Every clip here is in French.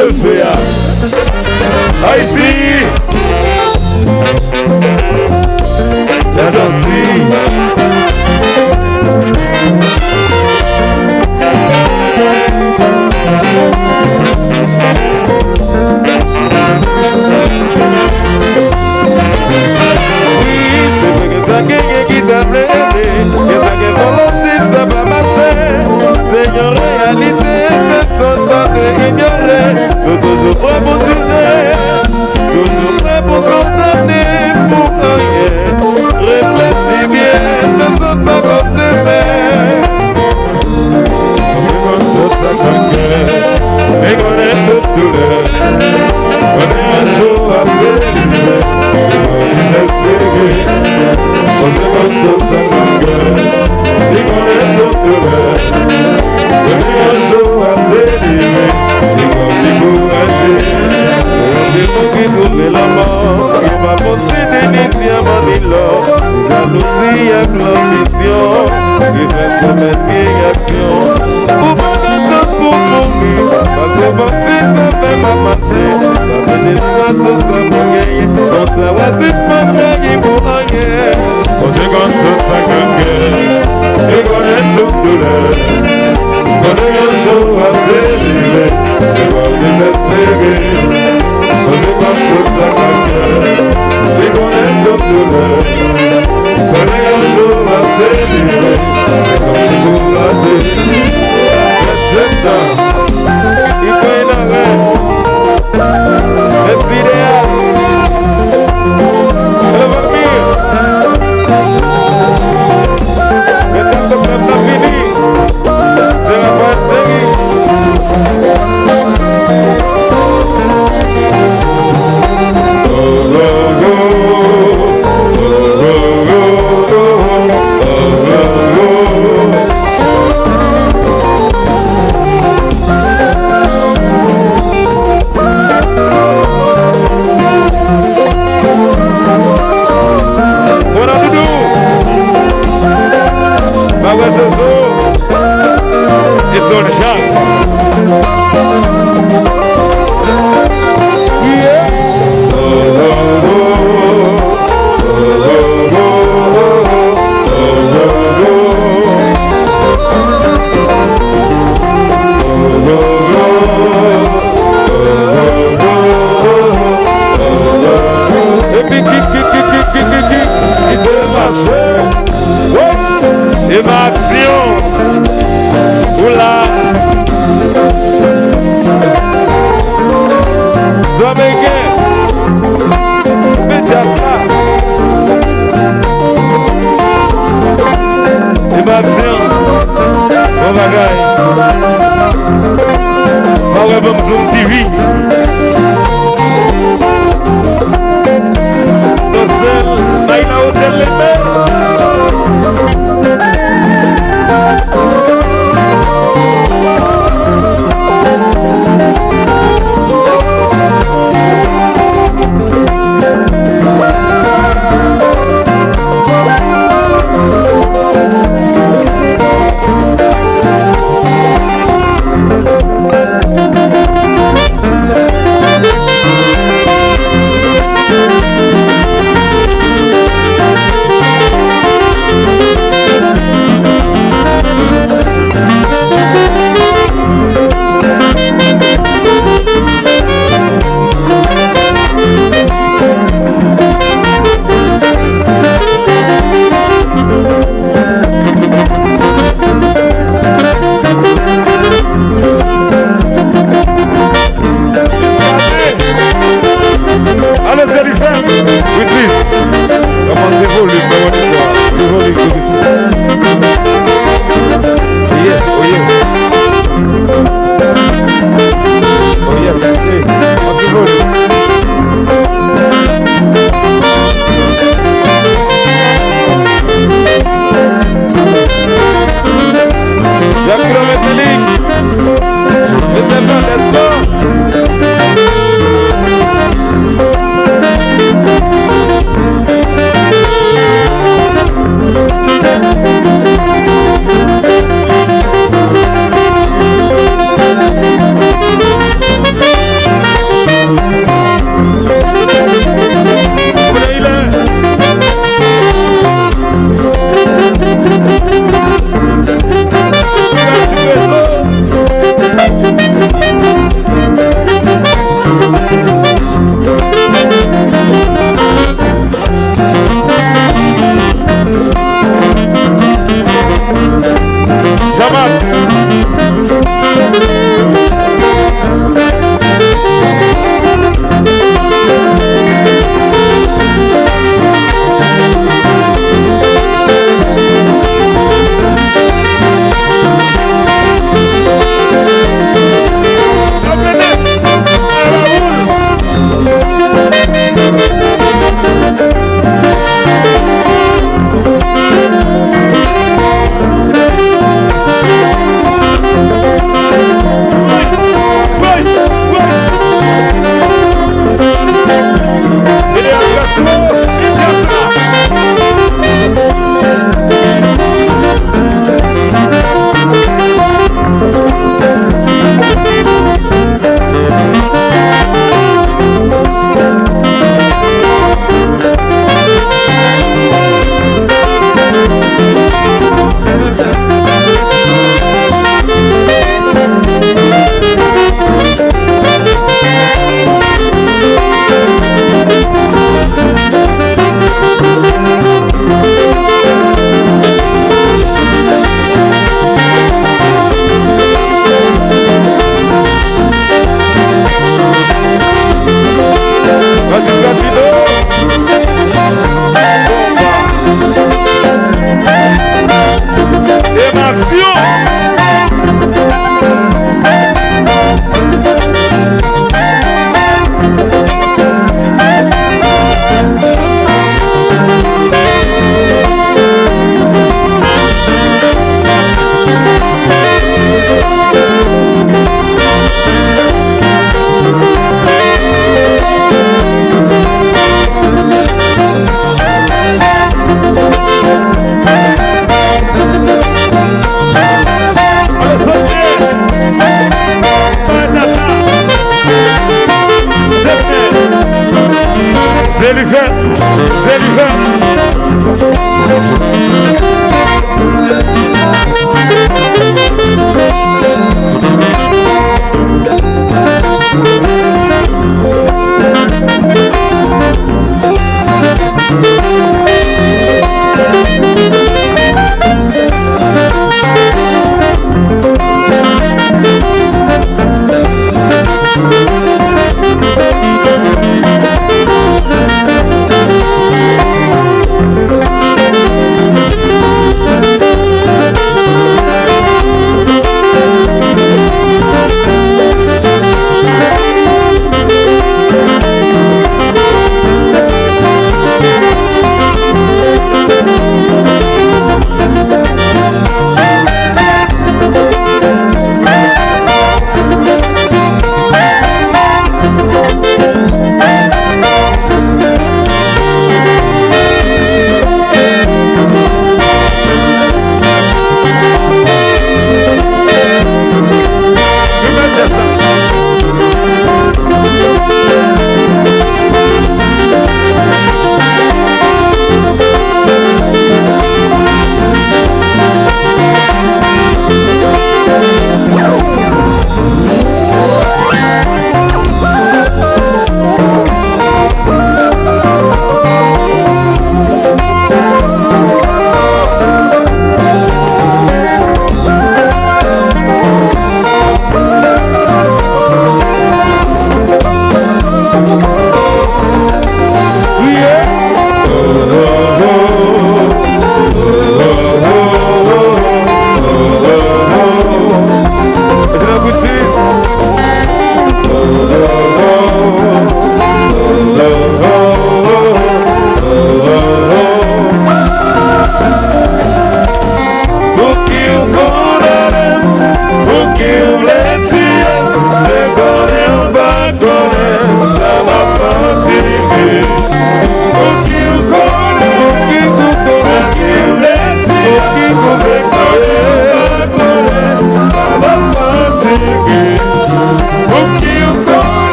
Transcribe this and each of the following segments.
le feu. Haïti, la gentille. Qui t'a blessé, que ça que volonté ça va marcher. Seigneur, réalité de son temps de ignorer. Nous toujours prêts pour juger, toujours prêts pour condamner pour rien. Réfléchis bien, ne saute pas comme tes mains. C'est comme ça qu'on gueule, et qu'on est toute douleur. On est un jour à délivrer, on est espéré. On se construit sa gueule, et qu'on est toute douleur. On est un jour à délivrer, et qu'on est couragé. On dit nous qui trouve la mort, qui va posséder ni diamant ni l'or. Jalousie avec l'ambition, qui fait commettre une action. Pour pas d'être pour mourir, parce que penser ça fait pas marcher. La bénédiction ça va gagner, on se va c'est pas gagner pour rien. On se compte toute sa gueule, et qu'on est toute douleur. On est un jour à délivrer, et qu'on est désespéré. On se compte toute sa gueule, et qu'on est toute douleur. On est un jour à délivrer, et qu'on est couragé. C'est ça, il faut y aller. C'est l'idéal. Elle va venir. Le temps de faire la fini. C'est la fin de série. It's on the shot. Yeah. Et puis il te marche. Et ma action. Oula. Zomeke. Médiasla. Et ma action. Bon bagaille. On va bon Zoom TV. Docel, Maïla Hôtel Les Mers. Zélifer, Zélifer.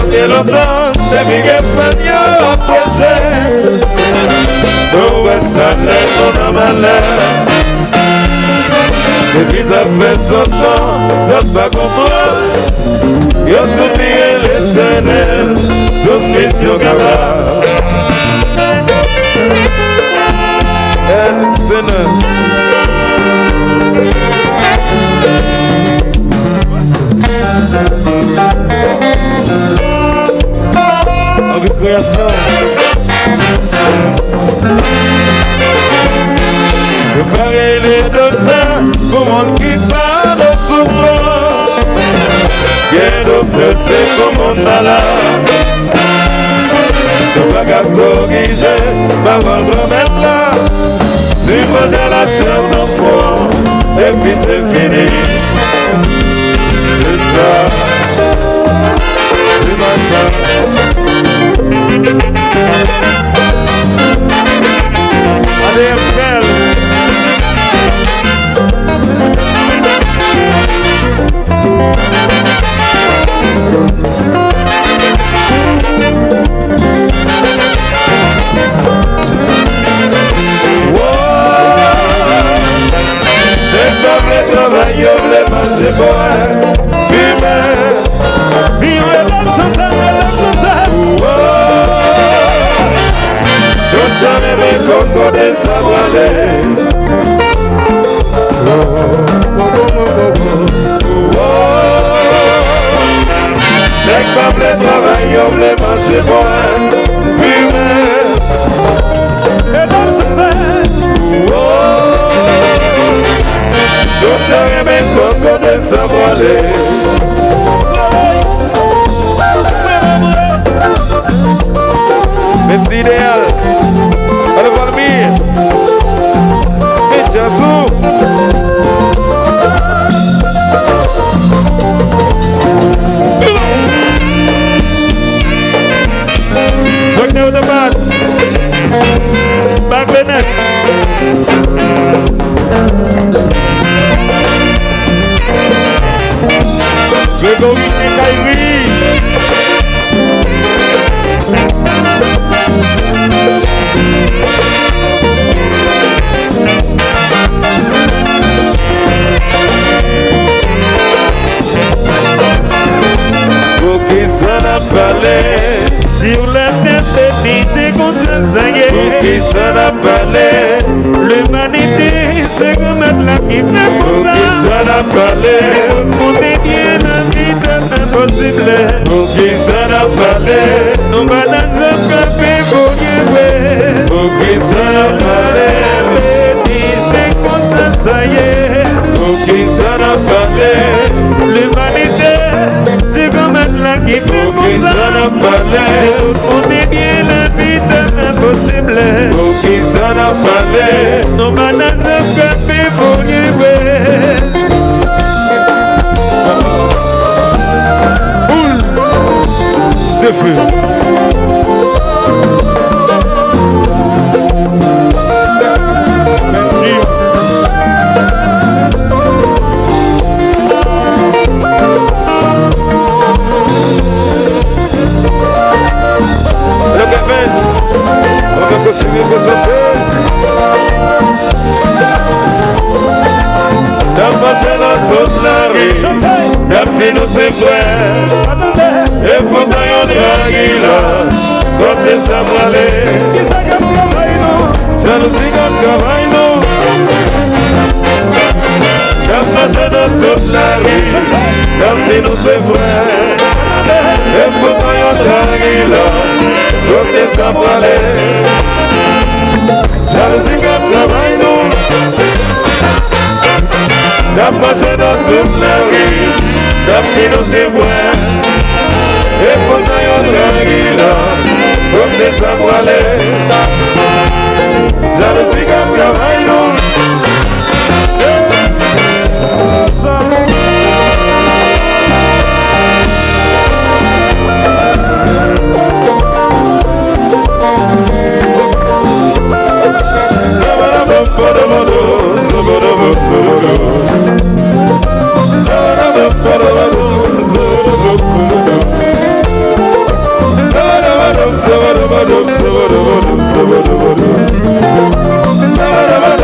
Que lo de mi España piense dove sale una malera et puis ça fait son temps ça ne va comprendre yo t'oublier l'éternel toute mission gaba création. Préparer les docteurs pour monde qui parle de souffrance. Bien docteur c'est comme on malade. De pas qu'à corriger, ma vendre maintenant. Tu manges la sœur d'enfant et puis c'est fini. C'est ça. C'est ma allez, Abdel. C'est comme les travailleurs, les marchés bois, fumer, vivre la chantal. Jamais Congo de Sabrade. chez moi, fumée. Et dans ce temps, tout a aimé qu'on connaisse à voiler. Merci idéal. Allez voir le mire. Et Jassou. Soignez de base. Back Venice. Je vais go et Kyrie. Pour qui s'en a parlé Sur la tête des conseils. Pour qui s'en a parlé L'humanité, c'est comme un plat qui fait Pour pour qui ça. s'en a parlé Pour dédier la vie d'un impossible. Pour qui s'en a parlé On va dans un café pour y Pour qui s'en a parlé c'est comme ça y est. Pour qui s'en a parlé L'humanité, c'est comme un plat qui fait Pour pour qui ça. s'en a parlé On dédier la vie d'un impossible. Pour qui s'en a parlé On va dans un café pour y de feu. Le café, on va continuer pour ça. T'as passé dans toute la rue T'as pris nous ses frères Et pourtant y'en a qui là Côté ça m'allait Jalousie comme travail nous T'as passé dans toute la rue T'as pris nous ses frères Et pourtant y'en a qui là Côté ça m'allait Jalousie comme travail nous T'as passé dans toute la rue, t'as pris nos témoins. Et pourtant y'en a qui là, comme des samoilés. Jalousie comme travail nous. Sabada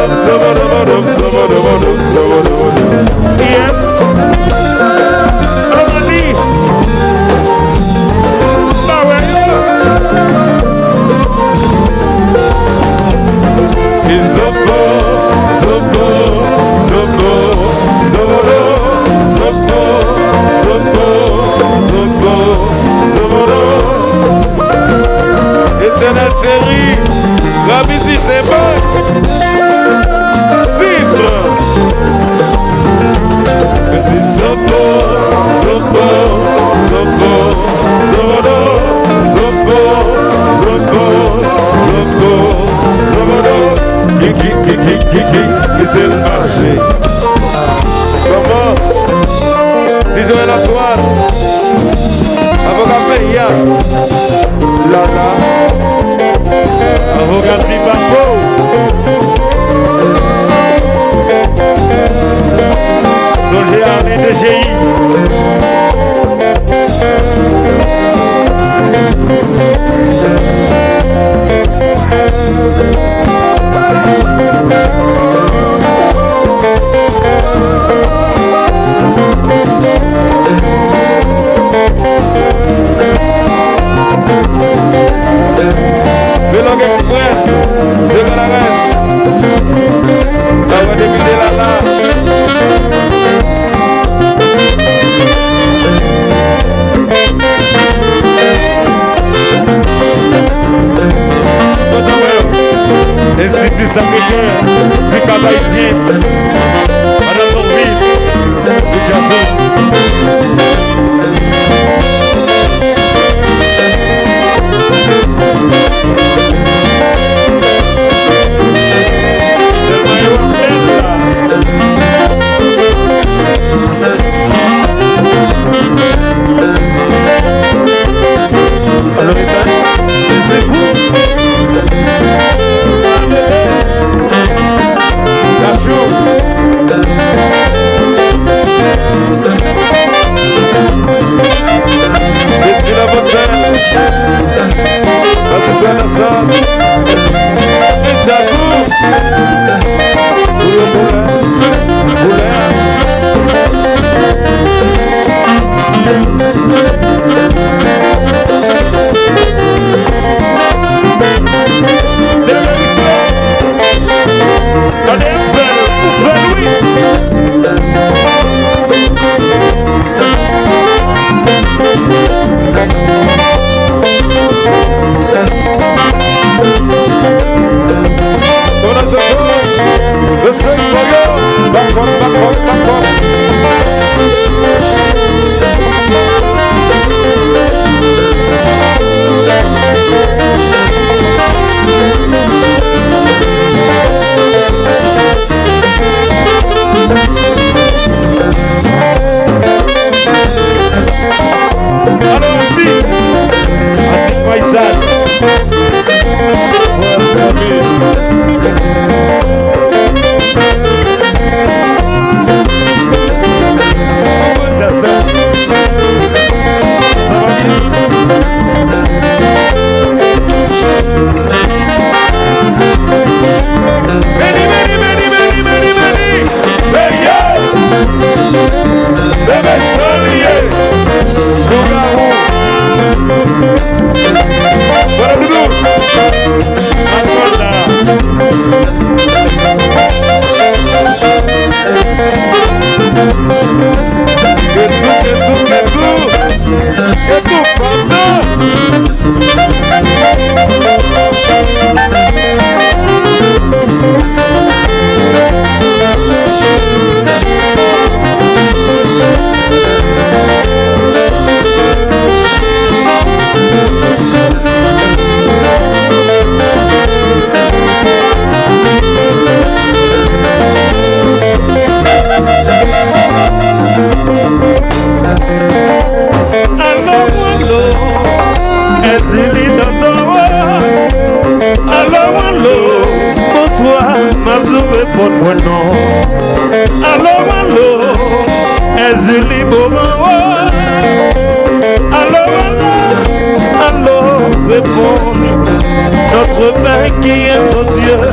Notre Père qui est aux cieux,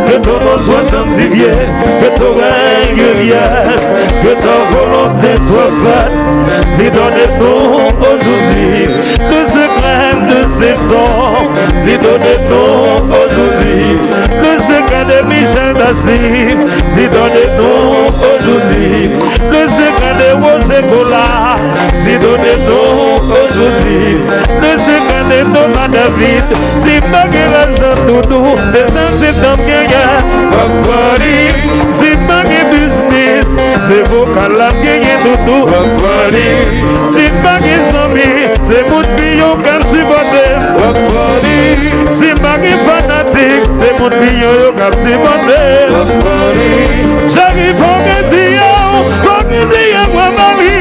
que ton nom soit sanctifié, que ton règne vienne, que ta volonté soit faite. Si donnez-nous aujourd'hui le secret de ces temps, si donnez-nous aujourd'hui le secret de Michel Dassy, si donnez-nous aujourd'hui le secret de Roger Gola, si donnez-nous aujourd'hui le secret de Thomas David, si malgré l'argent doudou, c'est 5 septembre si malgré business, c'est vos calams doudou, si malgré zombie, c'est mon billon qui a supporté, si malgré fanatique, c'est mon billon qui a supporté. J'arrive au Brésil, moi Mali,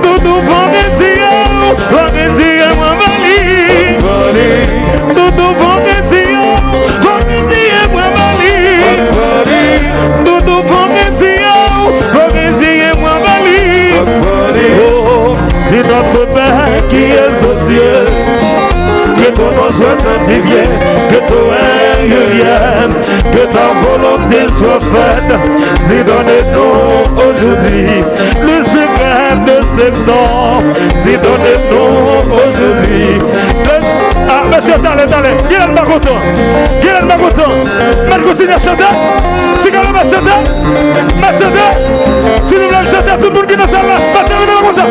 doudou au Brésil, moi Mali, doudou au Brésil, moi Mali, doudou au Brésil, moi Mali. Oh, c'est notre Père qui est aux cieux, que ton nom soit sanctifié, que ton règne vienne, que ta volonté soit faite. Si donnez-nous aujourd'hui le secret de septembre, si donnez-nous aujourd'hui Ah, monsieur, dale, viens le magoton, mal continue à chanter, si quand même à chanter, si nous voulons chanter, tout le monde qui est dans sa main, battez le comme ça,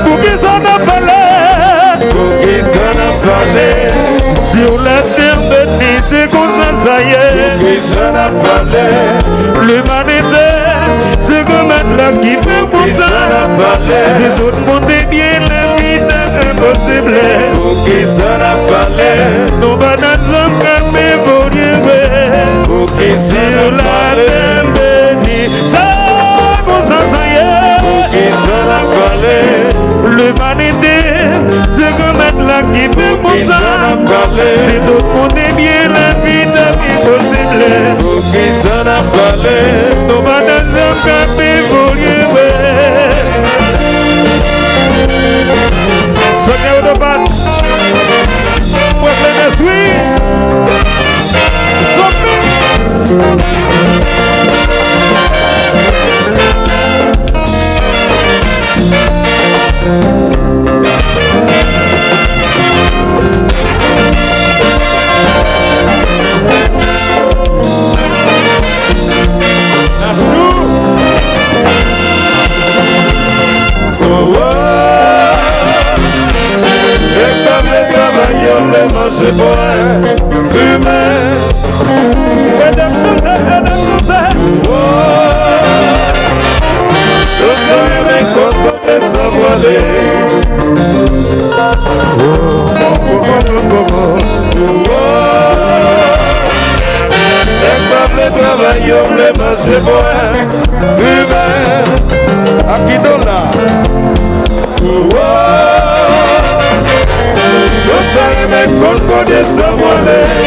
pour qui s'en a parlé, sur la terre bénie, c'est comme ça y est, l'humanité, c'est comme un qui fait pour ça, si tout le monde est bien, la vie est impossible, pour qui s'en a parlé, nous banons mais pour Dieu, pour qui sur la terre bénie, c'est comme ça y est, pour qui s'en a parlé, l'humanité, c'est comme un qui fait pour ça, si tout le monde est bien, la vie est impossible, pour qui s'en a parlé, nous banons mais pour Dieu. Sonia au bat, pour le suite, voulais manger, boire, fumer. Madame chantait. Je serai content de s'envoler. Les travailleurs, les manger, boire, fumer. Akidola. Je serai content de s'envoler.